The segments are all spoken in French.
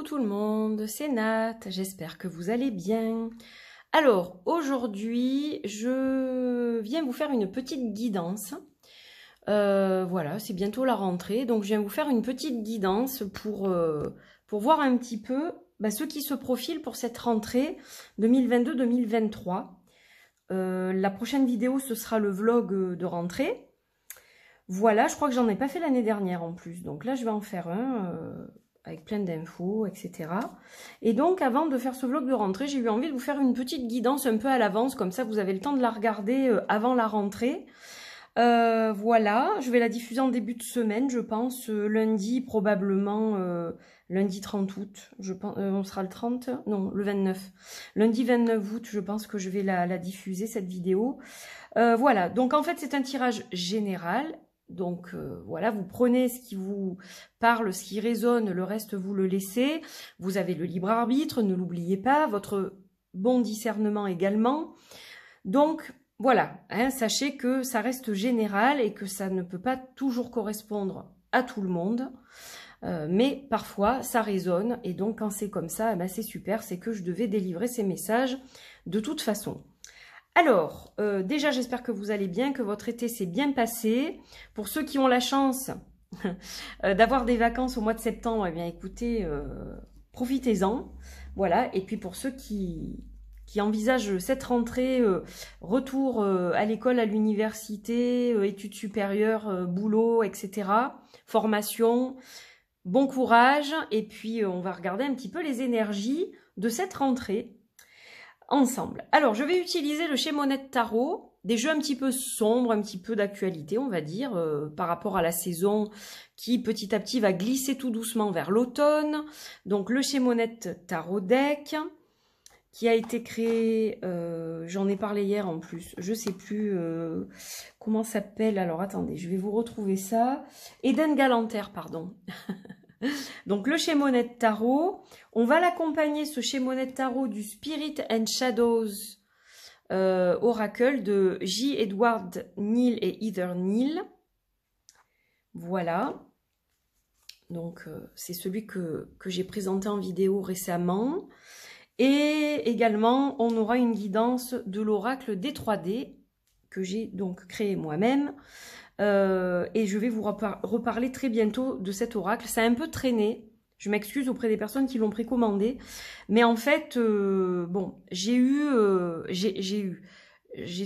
Coucou tout le monde, c'est Nat, j'espère que vous allez bien. Alors, aujourd'hui, je viens vous faire une petite guidance. Voilà, c'est bientôt la rentrée, donc je viens vous faire une petite guidance pour voir un petit peu ce qui se profile pour cette rentrée 2022-2023. La prochaine vidéo, ce sera le vlog de rentrée. Voilà, je crois que j'en ai pas fait l'année dernière en plus, donc là je vais en faire un avec plein d'infos, etc. Et donc avant de faire ce vlog de rentrée, j'ai eu envie de vous faire une petite guidance un peu à l'avance, comme ça vous avez le temps de la regarder avant la rentrée. Voilà, je vais la diffuser en début de semaine, je pense, lundi probablement, lundi 30 août, je pense, on sera le 30, non, le 29. Lundi 29 août, je pense que je vais la diffuser, cette vidéo. Voilà, donc en fait c'est un tirage général. Donc voilà, vous prenez ce qui vous parle, ce qui résonne, le reste vous le laissez. Vous avez le libre arbitre, ne l'oubliez pas, votre bon discernement également. Donc voilà, hein, sachez que ça reste général et que ça ne peut pas toujours correspondre à tout le monde. Mais parfois ça résonne et donc quand c'est comme ça, c'est super, c'est que je devais délivrer ces messages de toute façon. Alors, déjà j'espère que vous allez bien, que votre été s'est bien passé. Pour ceux qui ont la chance d'avoir des vacances au mois de septembre, eh bien écoutez, profitez-en. Voilà, et puis pour ceux qui envisagent cette rentrée, retour à l'école, à l'université, études supérieures, boulot, etc., formation, bon courage. Et puis on va regarder un petit peu les énergies de cette rentrée ensemble. Alors, je vais utiliser le chez Monette Tarot, des jeux un petit peu sombres, un petit peu d'actualité, on va dire, par rapport à la saison qui, petit à petit, va glisser tout doucement vers l'automne. Donc, le chez Monette Tarot Deck, qui a été créé, j'en ai parlé hier en plus, je sais plus comment ça s'appelle, alors attendez, je vais vous retrouver ça. Eden Galanter, pardon. Donc le chez Monette Tarot, on va l'accompagner, ce chez Monette Tarot, du Spirit and Shadows Oracle de J. Edward Neal et Heather Neal. Voilà. Donc c'est celui que j'ai présenté en vidéo récemment. Et également, on aura une guidance de l'oracle des 3D que j'ai donc créé moi-même. Et je vais vous reparler très bientôt de cet oracle. Ça a un peu traîné. Je m'excuse auprès des personnes qui l'ont précommandé. Mais en fait, bon, j'ai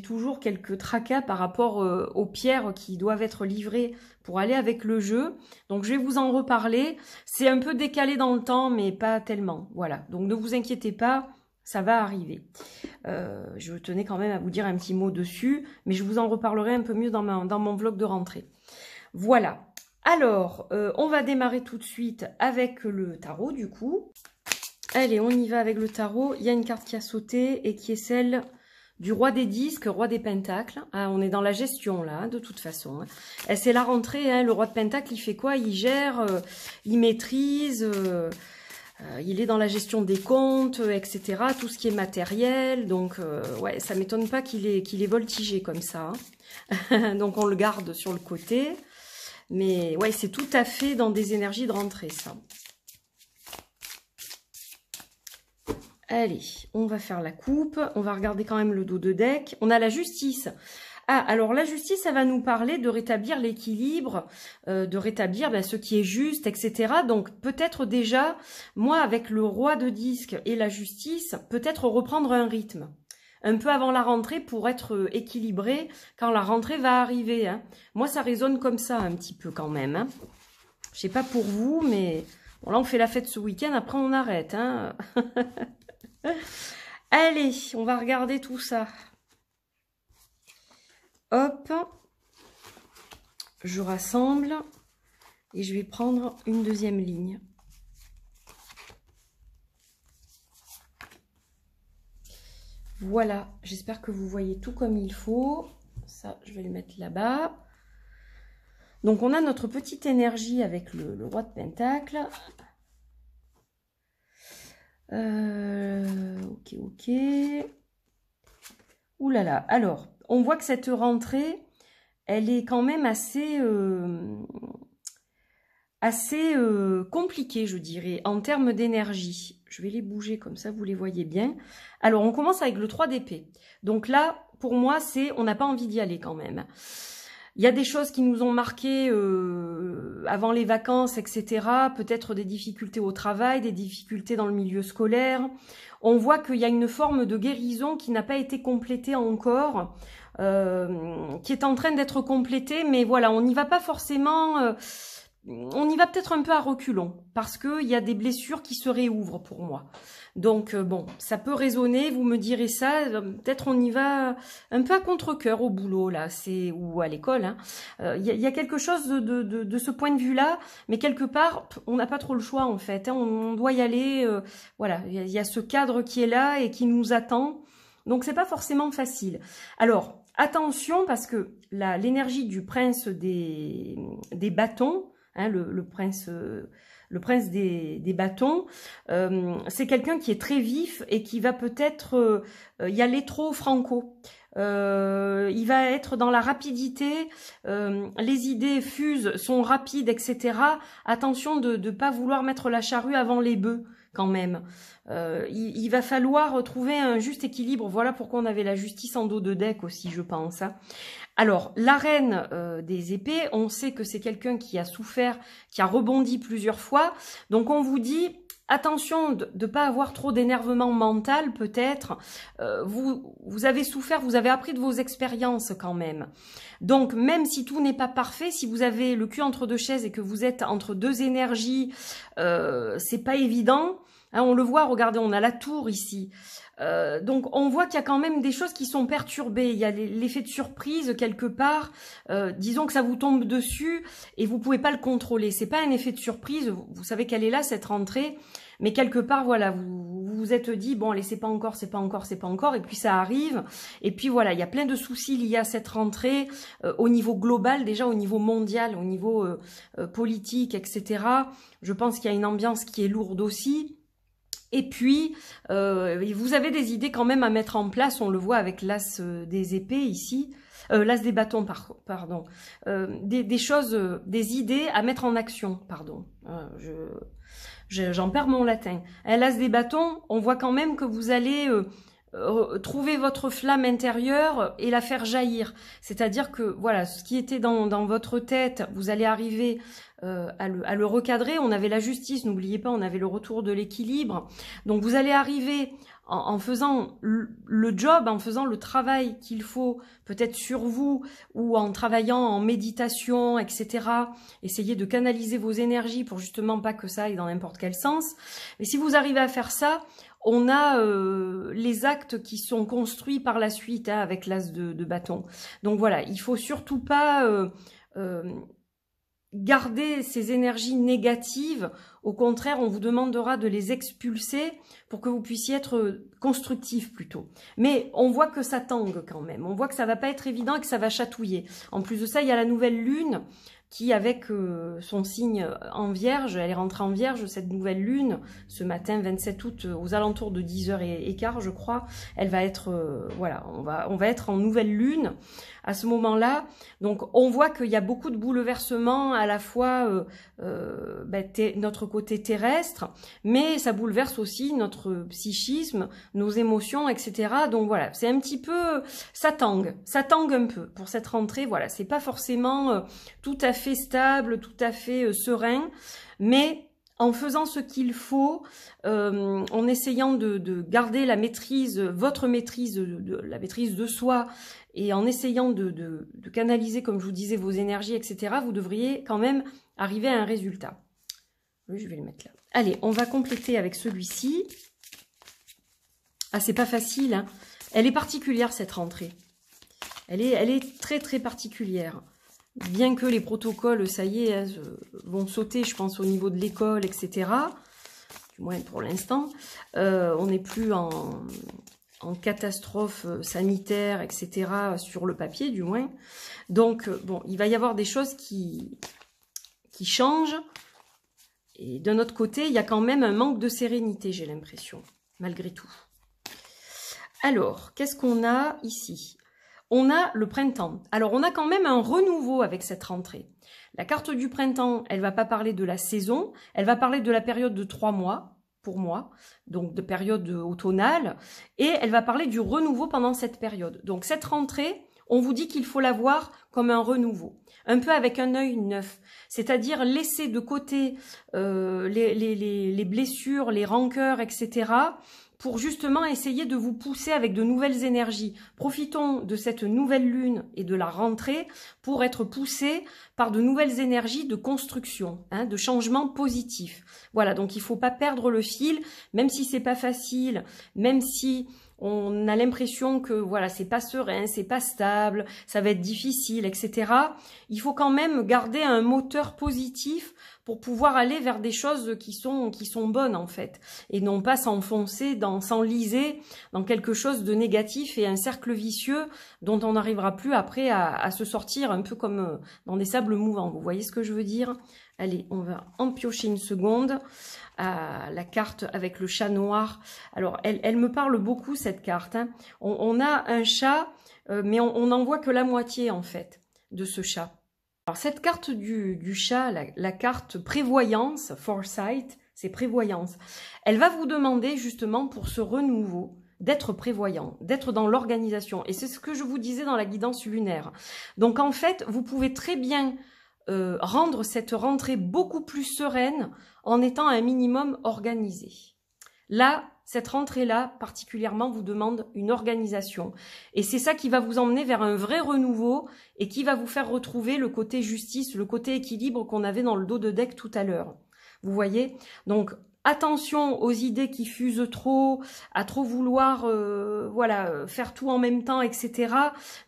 toujours quelques tracas par rapport aux pierres qui doivent être livrées pour aller avec le jeu. Donc je vais vous en reparler. C'est un peu décalé dans le temps, mais pas tellement. Voilà. Donc ne vous inquiétez pas, ça va arriver. Je tenais quand même à vous dire un petit mot dessus, mais je vous en reparlerai un peu mieux dans mon vlog de rentrée. Voilà. Alors, on va démarrer tout de suite avec le tarot, du coup. Allez, on y va avec le tarot. Il y a une carte qui a sauté et qui est celle du roi des disques, roi des pentacles. Ah, on est dans la gestion, là, de toute façon. Hein. C'est la rentrée, hein. Le roi de pentacles, il fait quoi? Il gère, il maîtrise... il est dans la gestion des comptes, etc. Tout ce qui est matériel. Donc, ouais, ça m'étonne pas qu'il est voltigé comme ça. Hein. Donc, on le garde sur le côté. Mais, ouais, c'est tout à fait dans des énergies de rentrée, ça. Allez, on va faire la coupe. On va regarder quand même le dos de deck. On a la justice. Ah, alors la justice, ça va nous parler de rétablir l'équilibre, de rétablir ce qui est juste, etc. Donc peut-être déjà, moi avec le roi de disques et la justice, peut-être reprendre un rythme. Un peu avant la rentrée pour être équilibré quand la rentrée va arriver. Hein. Moi, ça résonne comme ça un petit peu quand même. Hein. Je sais pas pour vous, mais bon, là on fait la fête ce week-end, après on arrête. Hein. Allez, on va regarder tout ça. Hop, je rassemble et je vais prendre une deuxième ligne. Voilà, j'espère que vous voyez tout comme il faut. Ça, je vais le mettre là-bas. Donc, on a notre petite énergie avec le roi de pentacle. Ok. Ouh là là, alors... On voit que cette rentrée, elle est quand même assez assez compliqué, je dirais, en termes d'énergie. Je vais les bouger comme ça, vous les voyez bien. Alors, on commence avec le 3 d'épée. Donc là, pour moi, on n'a pas envie d'y aller quand même. Il y a des choses qui nous ont marqué avant les vacances, etc. Peut-être des difficultés au travail, des difficultés dans le milieu scolaire. On voit qu'il y a une forme de guérison qui n'a pas été complétée encore, qui est en train d'être complétée, mais voilà, on n'y va pas forcément... on y va peut-être un peu à reculons, parce qu'il y a des blessures qui se réouvrent pour moi. Donc bon, ça peut résonner, vous me direz ça, peut-être on y va un peu à contre-cœur au boulot, là, ou à l'école. Hein. Y a quelque chose de ce point de vue-là, mais quelque part, on n'a pas trop le choix en fait. Hein, on doit y aller, voilà, il y a ce cadre qui est là et qui nous attend. Donc c'est pas forcément facile. Alors, attention, parce que l'énergie du prince des bâtons, hein, le prince des bâtons, c'est quelqu'un qui est très vif et qui va peut-être y aller trop franco. Il va être dans la rapidité, les idées fusent, sont rapides, etc. Attention de ne pas vouloir mettre la charrue avant les bœufs quand même. Il va falloir trouver un juste équilibre. Voilà pourquoi on avait la justice en dos de deck aussi, je pense. Hein. Alors, la reine des épées, on sait que c'est quelqu'un qui a souffert, qui a rebondi plusieurs fois. Donc, on vous dit, attention de ne pas avoir trop d'énervement mental, peut-être. Vous avez souffert, vous avez appris de vos expériences quand même. Donc, même si tout n'est pas parfait, si vous avez le cul entre deux chaises et que vous êtes entre deux énergies, c'est pas évident. Hein, on le voit, regardez, on a la tour ici. Donc on voit qu'il y a quand même des choses qui sont perturbées, il y a l'effet de surprise quelque part, disons que ça vous tombe dessus et vous pouvez pas le contrôler, c'est pas un effet de surprise, vous savez qu'elle est là cette rentrée, mais quelque part voilà, vous vous êtes dit bon allez c'est pas encore, et puis ça arrive, et puis voilà, il y a plein de soucis liés à cette rentrée, au niveau global, déjà au niveau mondial, au niveau politique, etc. Je pense qu'il y a une ambiance qui est lourde aussi. Et puis, vous avez des idées quand même à mettre en place, on le voit avec l'as des épées ici, l'as des bâtons, pardon, des choses, des idées à mettre en action, pardon, j'en perds mon latin. L'as des bâtons, on voit quand même que vous allez trouver votre flamme intérieure et la faire jaillir. C'est-à-dire que, voilà, ce qui était dans votre tête, vous allez arriver à le recadrer. On avait la justice, n'oubliez pas, on avait le retour de l'équilibre. Donc vous allez arriver en faisant le job, en faisant le travail qu'il faut peut-être sur vous ou en travaillant en méditation, etc. Essayez de canaliser vos énergies pour justement pas que ça aille dans n'importe quel sens. Mais si vous arrivez à faire ça, on a les actes qui sont construits par la suite hein, avec l'as de bâton. Donc voilà, il faut surtout pas garder ces énergies négatives. Au contraire, on vous demandera de les expulser pour que vous puissiez être constructif plutôt. Mais on voit que ça tangue quand même. On voit que ça va pas être évident et que ça va chatouiller. En plus de ça, il y a la nouvelle lune qui, avec son signe en Vierge, elle est rentrée en Vierge, cette nouvelle lune, ce matin 27 août, aux alentours de 10h15, je crois, elle va être, voilà, on va être en nouvelle lune à ce moment-là. Donc, on voit qu'il y a beaucoup de bouleversements, à la fois notre côté terrestre, mais ça bouleverse aussi notre psychisme, nos émotions, etc. Donc, voilà, c'est un petit peu, ça tangue un peu pour cette rentrée, voilà, c'est pas forcément tout à fait stable, tout à fait serein, mais en faisant ce qu'il faut, en essayant de garder la maîtrise, votre maîtrise, la maîtrise de soi, et en essayant de canaliser, comme je vous disais, vos énergies, etc., vous devriez quand même arriver à un résultat. Oui, je vais le mettre là. Allez, on va compléter avec celui-ci. Ah, c'est pas facile, hein. Elle est particulière, cette rentrée. Elle est très, très particulière. Bien que les protocoles, ça y est, vont sauter, je pense, au niveau de l'école, etc. Du moins pour l'instant. On n'est plus en catastrophe sanitaire, etc. sur le papier, du moins. Donc, bon, il va y avoir des choses qui changent. Et d'un autre côté, il y a quand même un manque de sérénité, j'ai l'impression, malgré tout. Alors, qu'est-ce qu'on a ici ? On a le printemps. Alors, on a quand même un renouveau avec cette rentrée. La carte du printemps, elle va pas parler de la saison, elle va parler de la période de 3 mois, pour moi, donc de période automnale, et elle va parler du renouveau pendant cette période. Donc cette rentrée, on vous dit qu'il faut la voir comme un renouveau, un peu avec un œil neuf, c'est-à-dire laisser de côté les blessures, les rancœurs, etc., pour justement essayer de vous pousser avec de nouvelles énergies. Profitons de cette nouvelle lune et de la rentrée pour être poussés par de nouvelles énergies de construction, hein, de changement positif. Voilà, donc il faut pas perdre le fil, même si c'est pas facile, même si on a l'impression que voilà, c'est pas serein, c'est pas stable, ça va être difficile, etc. Il faut quand même garder un moteur positif pour pouvoir aller vers des choses qui sont bonnes en fait, et non pas s'enfoncer, s'enliser dans quelque chose de négatif et un cercle vicieux dont on n'arrivera plus après à se sortir, un peu comme dans des sables mouvants. Vous voyez ce que je veux dire? Allez, on va en piocher une seconde. La carte avec le chat noir. Alors, elle me parle beaucoup cette carte, hein. On a un chat, mais on n'en voit que la moitié en fait de ce chat. Alors cette carte du chat, la carte prévoyance, foresight, c'est prévoyance. Elle va vous demander justement pour ce renouveau d'être prévoyant, d'être dans l'organisation. Et c'est ce que je vous disais dans la guidance lunaire. Donc en fait, vous pouvez très bien rendre cette rentrée beaucoup plus sereine en étant un minimum organisé. Là, cette rentrée-là, particulièrement, vous demande une organisation. Et c'est ça qui va vous emmener vers un vrai renouveau et qui va vous faire retrouver le côté justice, le côté équilibre qu'on avait dans le dos de deck tout à l'heure. Vous voyez? Donc, attention aux idées qui fusent trop, à trop vouloir voilà, faire tout en même temps, etc.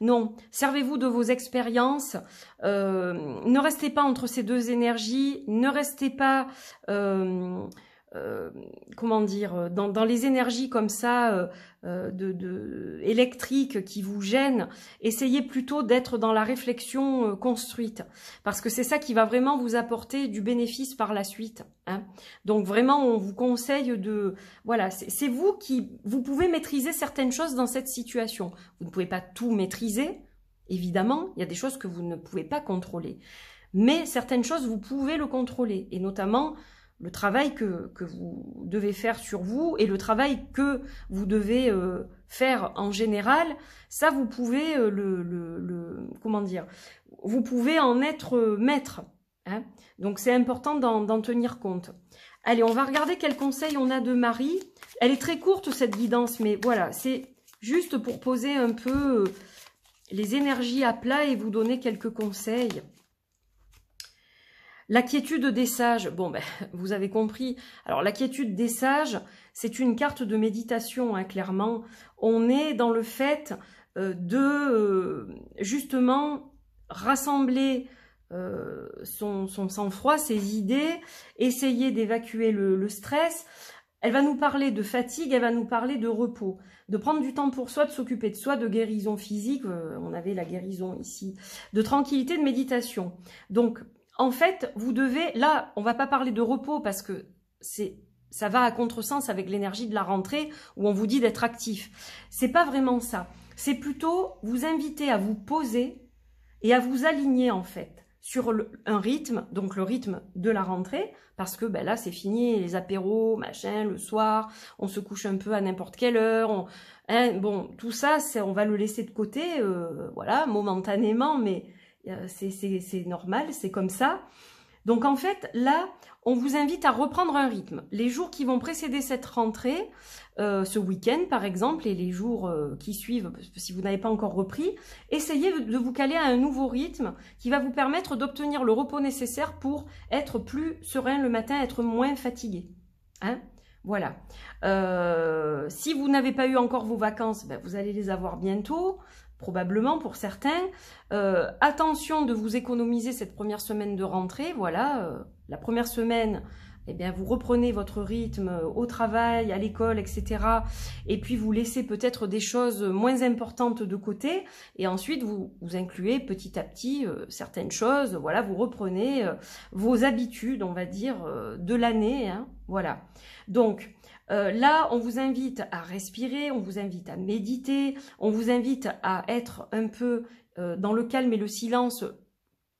Non, servez-vous de vos expériences. Ne restez pas entre ces deux énergies. Ne restez pas... comment dire, dans les énergies comme ça, électriques qui vous gênent, essayez plutôt d'être dans la réflexion construite, parce que c'est ça qui va vraiment vous apporter du bénéfice par la suite, hein. Donc vraiment, on vous conseille de... Voilà, c'est vous pouvez maîtriser certaines choses dans cette situation. Vous ne pouvez pas tout maîtriser, évidemment, il y a des choses que vous ne pouvez pas contrôler, mais certaines choses, vous pouvez le contrôler, et notamment... le travail que vous devez faire sur vous et le travail que vous devez faire en général, ça vous pouvez comment dire, vous pouvez en être maître, hein. Donc c'est important d'en tenir compte. Allez, on va regarder quel conseil on a de Marie. Elle est très courte cette guidance, mais voilà, c'est juste pour poser un peu les énergies à plat et vous donner quelques conseils. La quiétude des sages, bon ben, vous avez compris. Alors la quiétude des sages, c'est une carte de méditation, hein, clairement. On est dans le fait de justement rassembler son sang-froid, ses idées, essayer d'évacuer le stress. Elle va nous parler de fatigue, elle va nous parler de repos, de prendre du temps pour soi, de s'occuper de soi, de guérison physique, on avait la guérison ici, de tranquillité, de méditation. Donc, en fait, vous devez, là, on va pas parler de repos parce que ça va à contresens avec l'énergie de la rentrée où on vous dit d'être actif. C'est pas vraiment ça. C'est plutôt vous inviter à vous poser et à vous aligner en fait sur un rythme, donc le rythme de la rentrée, parce que ben là c'est fini, les apéros, machin, le soir, on se couche un peu à n'importe quelle heure, hein, bon, tout ça, on va le laisser de côté, voilà, momentanément, mais c'est normal, c'est comme ça. Donc en fait, là, on vous invite à reprendre un rythme. Les jours qui vont précéder cette rentrée, ce week-end par exemple, et les jours qui suivent, si vous n'avez pas encore repris, essayez de vous caler à un nouveau rythme qui va vous permettre d'obtenir le repos nécessaire pour être plus serein le matin, être moins fatigué. Hein? Voilà. Si vous n'avez pas eu encore vos vacances, ben, vous allez les avoir bientôt. Probablement pour certains. Attention de vous économiser cette première semaine de rentrée. Voilà, la première semaine, eh bien, vous reprenez votre rythme au travail, à l'école, etc. Et puis vous laissez peut-être des choses moins importantes de côté. Et ensuite, vous incluez petit à petit certaines choses. Voilà, vous reprenez vos habitudes, on va dire, de l'année. Hein, voilà. Donc, là, on vous invite à respirer, on vous invite à méditer, on vous invite à être un peu dans le calme et le silence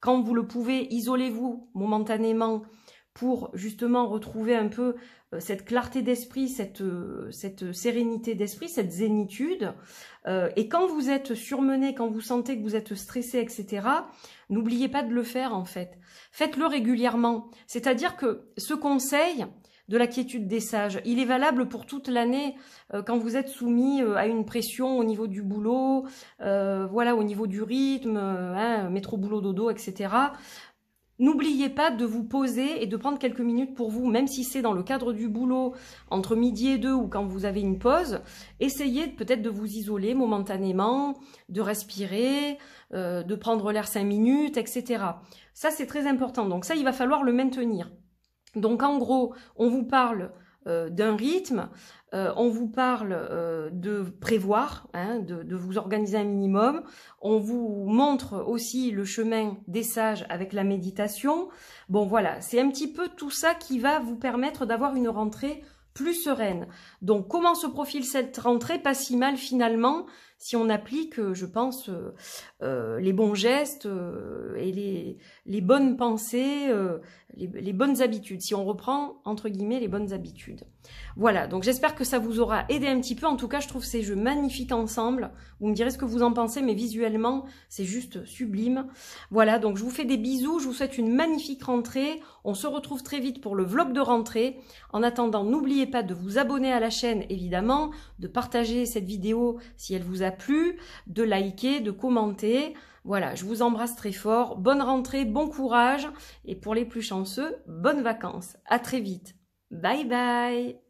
quand vous le pouvez, isolez-vous momentanément pour justement retrouver un peu cette clarté d'esprit, cette sérénité d'esprit, cette zénitude. Et quand vous êtes surmené, quand vous sentez que vous êtes stressé, etc., n'oubliez pas de le faire en fait. Faites-le régulièrement. C'est-à-dire que ce conseil de la quiétude des sages, il est valable pour toute l'année quand vous êtes soumis à une pression au niveau du boulot, voilà, au niveau du rythme, métro, boulot, dodo, etc. N'oubliez pas de vous poser et de prendre quelques minutes pour vous, même si c'est dans le cadre du boulot, entre midi et 2 ou quand vous avez une pause. Essayez peut-être de vous isoler momentanément, de respirer, de prendre l'air 5 minutes, etc. Ça, c'est très important. Donc ça, il va falloir le maintenir. Donc en gros, on vous parle d'un rythme, on vous parle de prévoir, de vous organiser un minimum, on vous montre aussi le chemin des sages avec la méditation. Bon voilà, c'est un petit peu tout ça qui va vous permettre d'avoir une rentrée plus sereine. Donc comment se profile cette rentrée? Pas si mal finalement, si on applique, je pense, les bons gestes et les bonnes pensées, les bonnes habitudes, si on reprend, entre guillemets, les bonnes habitudes. Voilà, donc j'espère que ça vous aura aidé un petit peu. En tout cas, je trouve ces jeux magnifiques ensemble. Vous me direz ce que vous en pensez, mais visuellement, c'est juste sublime. Voilà, donc je vous fais des bisous, je vous souhaite une magnifique rentrée. On se retrouve très vite pour le vlog de rentrée. En attendant, n'oubliez pas de vous abonner à la chaîne, évidemment, de partager cette vidéo si elle vous a plu, de liker, de commenter. Voilà, je vous embrasse très fort. Bonne rentrée, bon courage. Et pour les plus chanceux, bonnes vacances. À très vite. Bye bye.